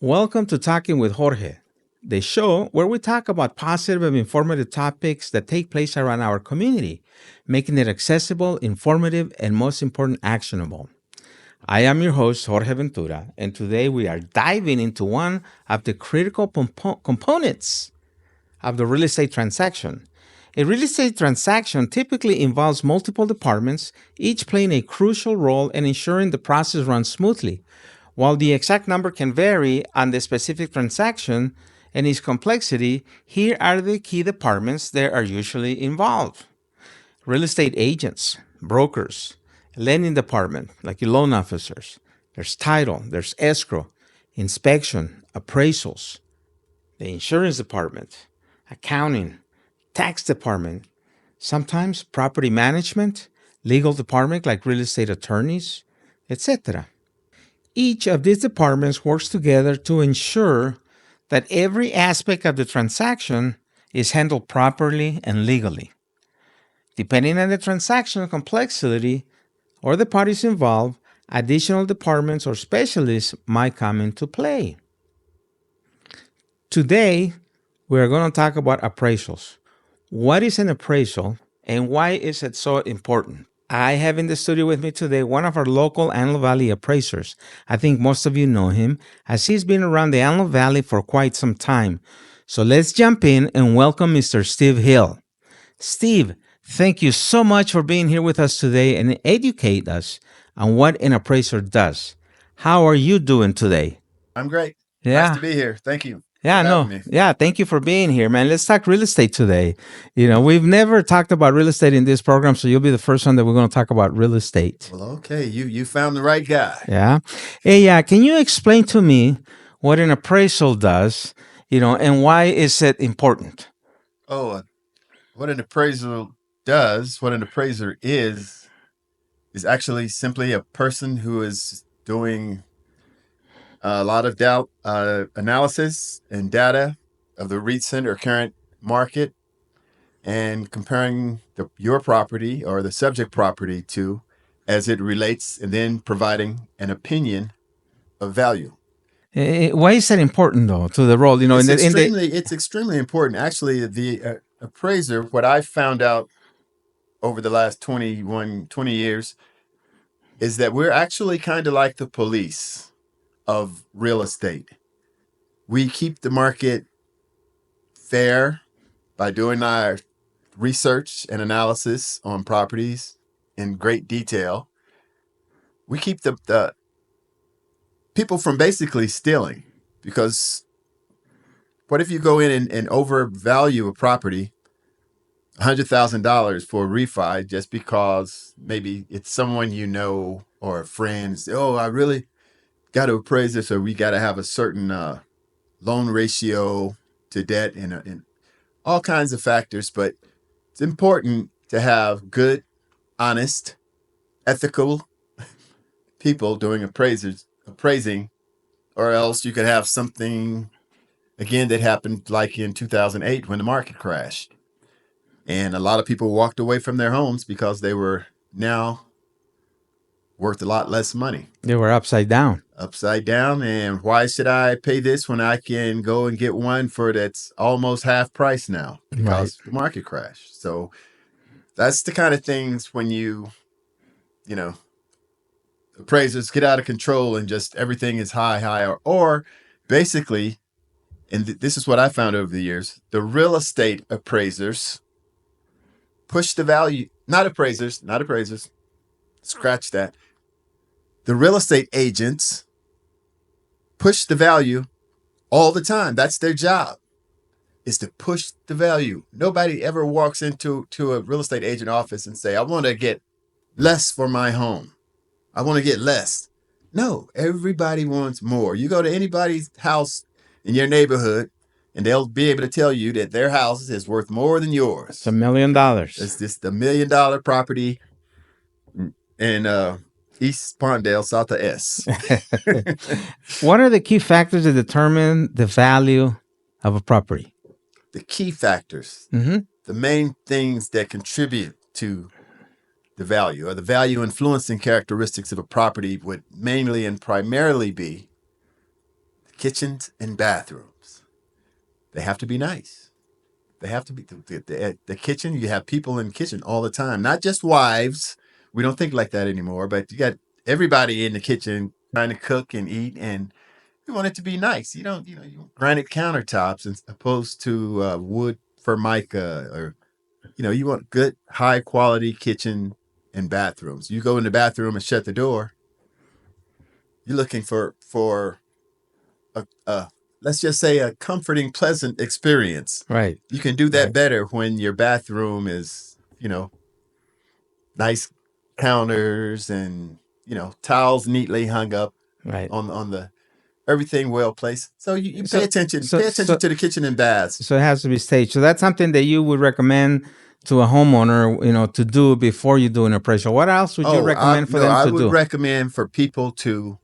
Welcome to Talking with Jorge, the show where we talk about positive and informative topics that take place around our community, making it accessible, informative, and most important, actionable. I am your host, Jorge Ventura, and today we are diving into one of the critical components of the real estate transaction. A real estate transaction typically involves multiple departments, each playing a crucial role in ensuring the process runs smoothly. While the exact number can vary on the specific transaction and its complexity, here are the key departments that are usually involved. Real estate agents, brokers, lending department, like your loan officers. There's title, there's escrow, inspection, appraisals, the insurance department, accounting, tax department, sometimes property management, legal department like real estate attorneys, etc. Each of these departments works together to ensure that every aspect of the transaction is handled properly and legally. Depending on the transaction complexity or the parties involved, additional departments or specialists might come into play. Today, we are going to talk about appraisals. What is an appraisal and why is it so important? I have in the studio with me today one of our local Antelope Valley appraisers. I think most of you know him, as he's been around the Antelope Valley for quite some time. So let's jump in and welcome Mr. Steve Hill. Steve, thank you so much for being here with us today and educate us on what an appraiser does. How are you doing today? I'm great. Yeah. Nice to be here. Thank you Yeah, for having no. me. Yeah, thank you for being here, man. Let's talk real estate today. We've never talked about real estate in this program, so you'll be the first one that we're going to talk about real estate. Well, okay, you found the right guy. Yeah. Hey, yeah, can you explain to me what an appraisal does, and why is it important? Oh, what an appraisal does, what an appraiser is actually simply a person who is doing a lot of analysis and data of the recent or current market and comparing your property or the subject property to as it relates and then providing an opinion of value. Why is that important, though, to the role? It's extremely important. Actually, the appraiser, what I found out over the last 20 years, is that we're actually kind of like the police of real estate. We keep the market fair by doing our research and analysis on properties in great detail. We keep the people from basically stealing, because what if you go in and overvalue a property $100,000 for a refi just because maybe it's someone you know or a friend say, oh, I really got to appraise this, or we got to have a certain loan ratio to debt and all kinds of factors. But it's important to have good, honest, ethical people doing appraising, or else you could have something again that happened like in 2008 when the market crashed. And a lot of people walked away from their homes because they were now worth a lot less money. They were upside down. Upside down. And why should I pay this when I can go and get one for that's almost half price now because the market crashed? So that's the kind of things when appraisers get out of control and just everything is high, or basically, and this is what I found over the years, the real estate appraisers push the value, not appraisers, scratch that. The real estate agents push the value all the time. That's their job, is to push the value. Nobody ever walks into a real estate agent office and say, I want to get less for my home. I want to get less. No, everybody wants more. You go to anybody's house in your neighborhood, and they'll be able to tell you that their house is worth more than yours. It's $1 million. It's just $1 million property in East Palmdale, south of S. What are the key factors that determine the value of a property? The key factors, the main things that contribute to the value, or the value influencing characteristics of a property, would mainly and primarily be kitchens and bathrooms. They have to be nice. They have to be the kitchen. You have people in the kitchen all the time, not just wives. We don't think like that anymore, but you got everybody in the kitchen trying to cook and eat, and you want it to be nice. You don't, you want granite countertops as opposed to wood formica, or you want good, high quality kitchen and bathrooms. You go in the bathroom and shut the door. You're looking for a let's just say a comforting, pleasant experience. Right. You can do that Right. better when your bathroom is, nice counters and towels neatly hung up Right. on the everything well placed. So you pay So attention. so Pay attention so to the kitchen and baths. so it has to be staged. So that's something that you would recommend to a homeowner, to do before you do an appraisal. What else would you Oh, recommend for them I to would do? recommend for people to.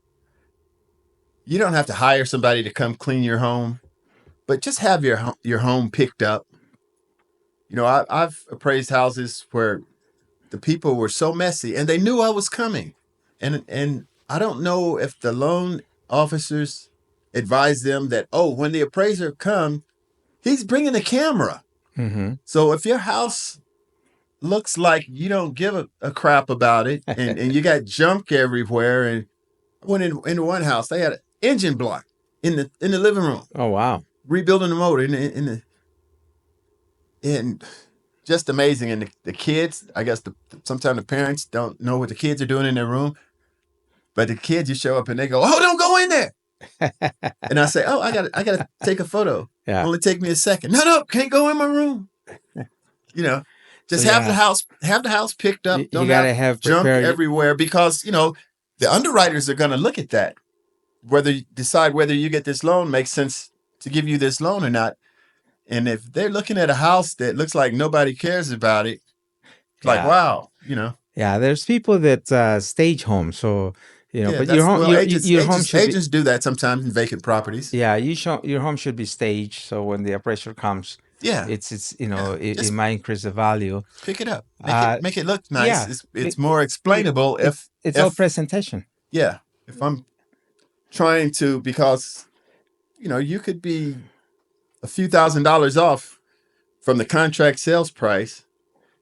You don't have to hire somebody to come clean your home, but just have your home picked up. I've appraised houses where the people were so messy and they knew I was coming, and I don't know if the loan officers advised them that, when the appraiser comes, he's bringing a camera. Mm-hmm. So if your house looks like you don't give a crap about it, and you got junk everywhere, and I went into one house, they had an engine block in the living room, Oh wow. rebuilding the motor and just amazing. And the kids, I guess sometimes the parents don't know what the kids are doing in their room, but the kids, you show up and they go, "Oh, don't go in there." And I say, "Oh, I got to take a photo. Yeah. Only take me a second." No, can't go in my room. So Just yeah, have the house picked up. you Don't gotta have have junk prepared. everywhere, because the underwriters are going to look at that, whether you decide whether you get this loan makes sense to give you this loan or not. And if they're looking at a house that looks like nobody cares about it, it's like, Yeah. wow. Yeah. There's people that stage homes. So Yeah, but your home, agents your home should be. agents do that sometimes in vacant properties. Yeah, your home should be staged. So when the appraiser comes, Yeah, it's yeah. it Just might increase the value. pick it up, Uh, make it look nice. yeah, It's be- more explainable it's all if presentation. yeah, if I'm trying to, because you could be a few $1,000s off from the contract sales price,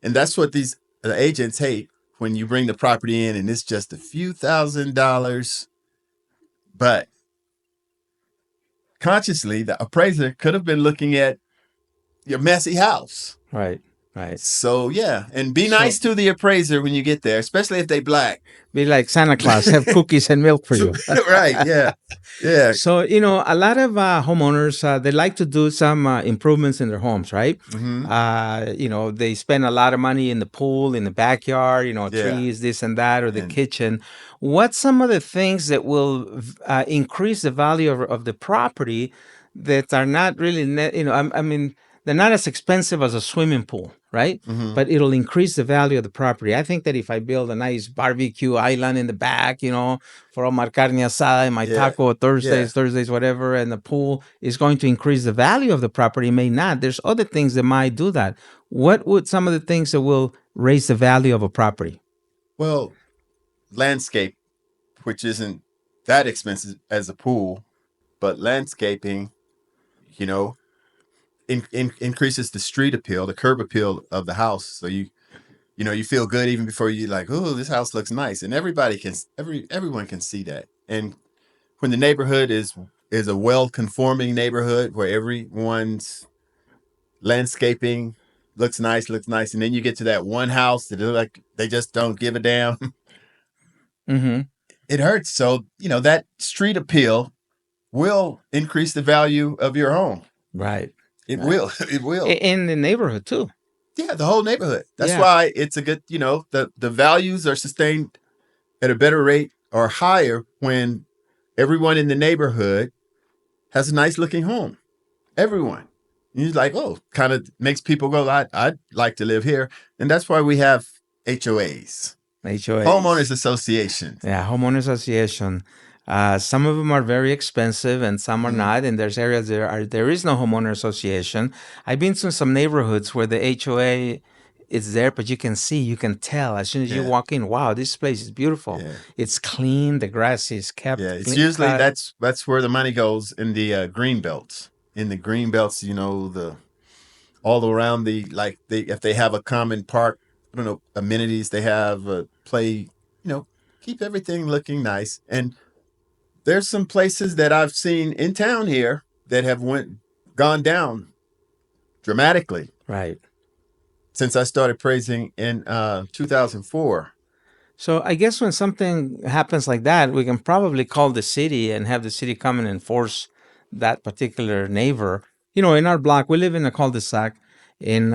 and that's what these agents hate, when you bring the property in and it's just a few $1,000s, but consciously the appraiser could have been looking at your messy house. Right. Right. So yeah, and be So nice to the appraiser when you get there, especially if they black. be like Santa Claus, have cookies and milk for you. Right? Yeah, yeah. So, a lot of homeowners, they like to do some improvements in their homes, right? Mm-hmm. They spend a lot of money in the pool, in the backyard, Yeah, trees, this and that, or the and kitchen. What's some of the things that will increase the value of the property that are not really, I mean, they're not as expensive as a swimming pool, right? mm-hmm. But it'll increase the value of the property. I think that if I build a nice barbecue island in the back, for all my carne asada and my Yeah, taco yeah. Thursdays, whatever, and the pool is going to increase the value of the property, may not. There's other things that might do that. What would some of the things that will raise the value of a property? Well, landscape, which isn't that expensive as a pool, but landscaping, you know, increases the street appeal, the curb appeal of the house. So you feel good even before you like, oh, this house looks nice, and everyone can see that. And when the neighborhood is a well conforming neighborhood where everyone's landscaping looks nice, and then you get to that one house that look like they just don't give a damn. Mm-hmm. It hurts. So that street appeal will increase the value of your home. Right. It Right. will. It will. In the neighborhood too. Yeah, the whole neighborhood. That's Yeah. why it's a good. The values are sustained at a better rate or higher when everyone in the neighborhood has a nice looking home. Everyone. And you're like, oh, kind of makes people go, I'd like to live here. And that's why we have HOAs. HOAs. Homeowners Association. Yeah, homeowner association. Some of them are very expensive and some are not. And there's areas there is no homeowner association. I've been to some neighborhoods where the HOA it's there, but you can see, you can tell as soon as you Yeah. walk in, wow, this place is beautiful. Yeah. It's clean. The grass is kept Yeah. It's clean usually cut. that's where the money goes in the green belts. In the green belts, you know, the all around the like they if they have a common park, I don't know, amenities they have, play, keep everything looking nice. And there's some places that I've seen in town here that have gone down dramatically Right. since I started praising in 2004. So I guess when something happens like that, we can probably call the city and have the city come and enforce that particular neighbor. In our block, we live in a cul-de-sac, and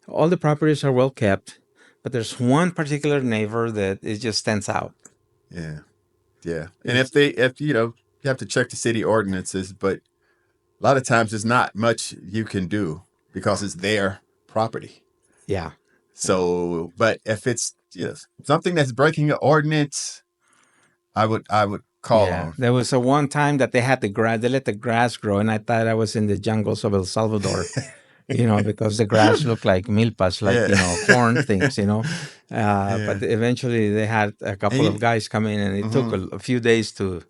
all the properties are well kept, but there's one particular neighbor that it just stands out. Yeah, yeah. And It's if you have to check the city ordinances, but a lot of times there's not much you can do because it's their property. yeah, So, but if it's something that's breaking an ordinance, I would call yeah. on. There was a one time that they had the grass, they let the grass grow, and I thought I was in the jungles of El Salvador. Because the grass looked like milpas, like, Yeah. corn things. Yeah. But eventually they had a And couple of guys come in, and it took a few days to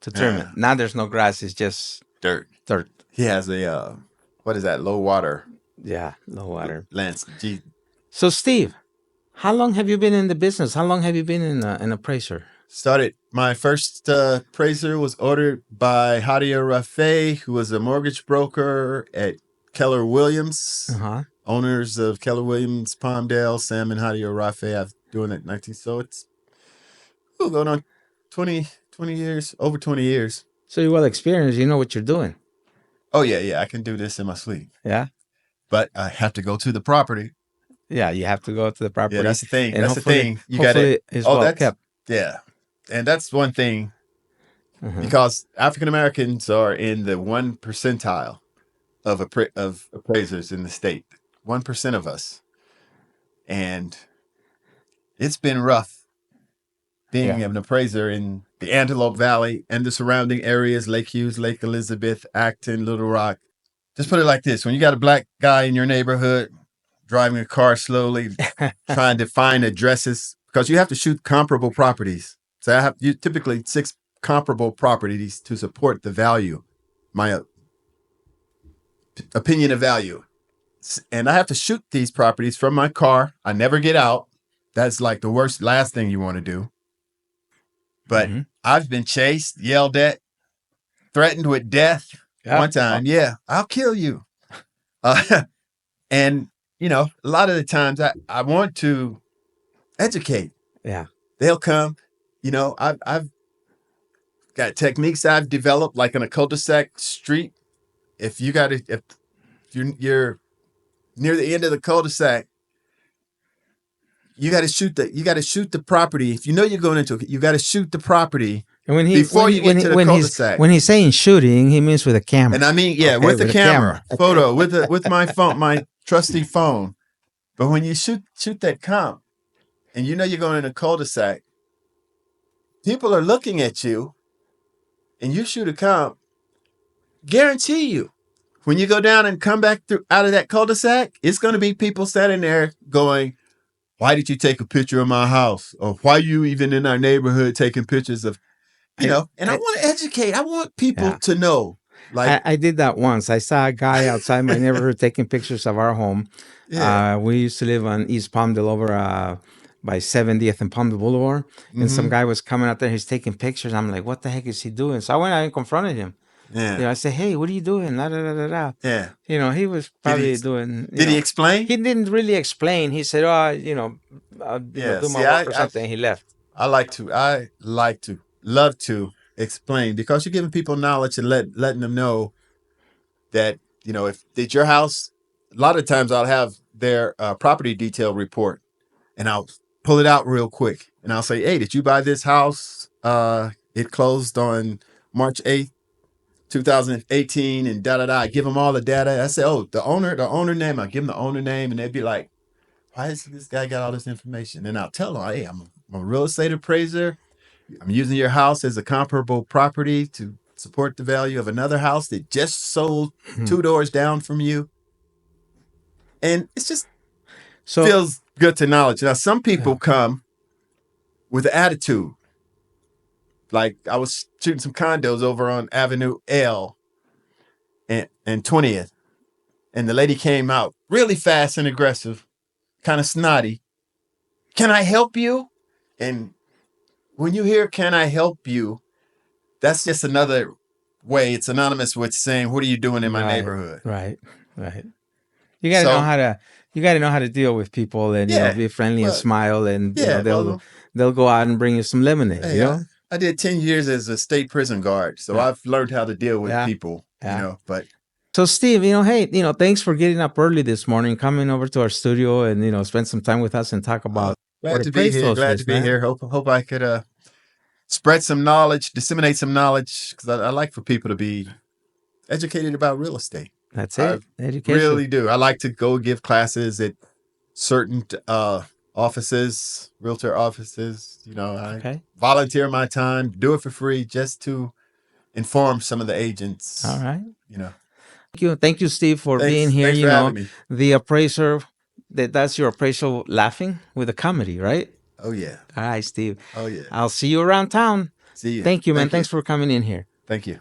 trim it. yeah, Now there's no grass, it's just dirt. dirt. He has a what is that? Low water Yeah, no water. lance. So, Steve, how long have you been in the business? How long have you been an appraiser? Started my first appraiser was ordered by Hadia Rafe, who was a mortgage broker at Keller Williams, Uh-huh. owners of Keller Williams, Palmdale, Sam and Hadia Rafe. I've doing it 19, so it's going on 20 years, over 20 years. So you're well experienced, you know what you're doing. Oh yeah, I can do this in my sleep, Yeah? but I have to go to the property. Yeah, you have to go to the property. Yeah, that's the thing. And That's the thing. You got hopefully to. it's Oh, well that's kept. yeah, and that's one thing Mhm. because African Americans are in the 1 percentile of appraisers in the state. 1% of us, and it's been rough being Yeah. an appraiser in the Antelope Valley and the surrounding areas: Lake Hughes, Lake Elizabeth, Acton, Little Rock. Just put it like this: when you got a black guy in your neighborhood driving a car slowly, trying to find addresses, because you have to shoot comparable properties. So I have typically 6 comparable properties to support the value, my opinion of value. And I have to shoot these properties from my car. I never get out. That's like the last thing you want to do. But Mhm. I've been chased, yelled at, threatened with death Yeah. one time. Yeah, I'll kill you. And, a lot of the times I want to educate. Yeah. They'll come. I've got techniques I've developed, like in a cul-de-sac street. If you're near the end of the cul-de-sac, you got to shoot the property. If you know you're going into it, you got to shoot the property And when before you get to the cul-de-sac. when he's saying shooting, he means with a camera. And I mean, yeah, Okay, with the with a camera, camera. photo, with my phone, my trusty phone. But when you shoot that comp, and you know you're going in a cul-de-sac, people are looking at you, and you shoot a comp. Guarantee you, when you go down and come back out of that cul-de-sac, it's going to be people standing there going, "Why did you take a picture of my house? Or why are you even in our neighborhood taking pictures of?" And I want to educate. I want people to know. Like, I did that once. I saw a guy outside my neighborhood taking pictures of our home. yeah. We used to live on East Palmdale over by 70th and Palmdale Boulevard. And some guy was coming out there. He's taking pictures. I'm like, what the heck is he doing? So I went out and confronted him. Yeah. I said, hey, what are you doing? Da, da, da, da, da. Yeah. He was probably doing. Did he explain? He didn't really explain. He said, oh, I'll Yeah. do my See, work or something. He left. I love to explain, because you're giving people knowledge and letting them know that, if it's your house, a lot of times I'll have their property detail report, and I'll pull it out real quick, and I'll say, hey, did you buy this house? It closed on March 8th, 2018, and da da da. I give them all the data. I say, oh, the owner name. I give them the owner name, and they'd be like, why is this guy got all this information? And I'll tell them, hey, I'm a real estate appraiser. I'm using your house as a comparable property to support the value of another house that just sold 2 doors down from you. And it's just So feels good to acknowledge. Now, some people come with attitude. Like I was shooting some condos over on Avenue L and 20th, and the lady came out really fast and aggressive, kind of snotty. Can I help you? And when you hear "Can I help you," that's just another way. It's anonymous with saying, "What are you doing in my neighborhood?" right. You got to know So how to. You got to know how to deal with people, and yeah, be friendly and well, smile, and yeah, they'll go out and bring you some lemonade. hey, I did 10 years as a state prison guard, so Yeah. I've learned how to deal with Yeah. people. Yeah. But So Steve, hey, thanks for getting up early this morning, coming over to our studio, and spend some time with us and talk about glad to be here. Glad to be here. Hope I could spread some knowledge, disseminate some knowledge, because I like for people to be educated about real estate. That's I it. Education. really do. I like to go give classes at certain offices, realtor offices. I volunteer my time, do it for free, just to inform some of the agents. All right. Thank you, Steve, for being here. Thanks for having me. The appraiser, that's your appraisal laughing with a comedy, right? Oh yeah. All right, Steve. Oh yeah. I'll see you around town. See you. Thank you, man. Thanks for coming in here. Thank you.